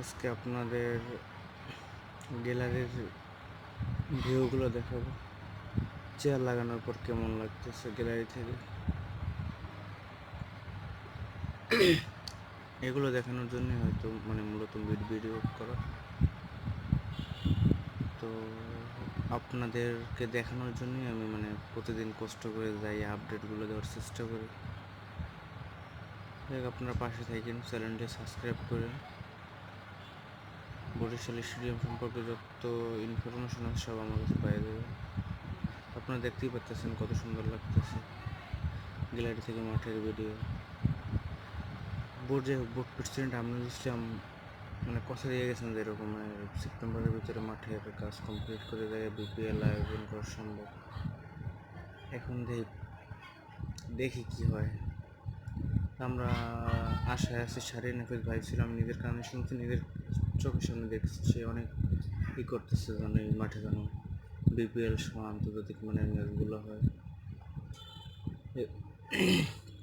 আজকে আপনাদের গ্যালারির ভিউগুলো দেখাবো। চেয়ার লাগানোর পর কেমন লাগতেছে গ্যালারি থেকে, এগুলো দেখানোর জন্য হয়তো মূলত ভিডিও করা। তো আপনাদেরকে দেখানোর জন্যই আমি প্রতিদিন কষ্ট করে যাই, আপডেটগুলো দেওয়ার চেষ্টা করি। দেখ, আপনারা পাশে থাকেন, চ্যানেলটি সাবস্ক্রাইব করেন। বরিশাল স্টেডিয়াম সম্পর্কে যত ইনফরমেশন আছে সব আমার কাছে পাই যাবে। আপনারা দেখতেই পাচ্ছেন কত সুন্দর লাগতেছে গ্যালারি থেকে মাঠের video. Board president Aminul Islam কথা দিয়ে গেছেন যে এরকম সেপ্টেম্বরের ভিতরে মাঠের কাজ কমপ্লিট করে দেয়, বিপিএল আয়োজন করা সম্ভব। এখন দেখি কি হয়। আমরা আশায় আছি, সারিয়ে নাফিস ভাই ছিলাম, নিজের কানে শুনছি, নিজের চোখের সামনে দেখছি সে অনেক করতেছে যেন এই মাঠে যেন বিপিএল সহ আন্তর্জাতিক ম্যাচগুলো হয়।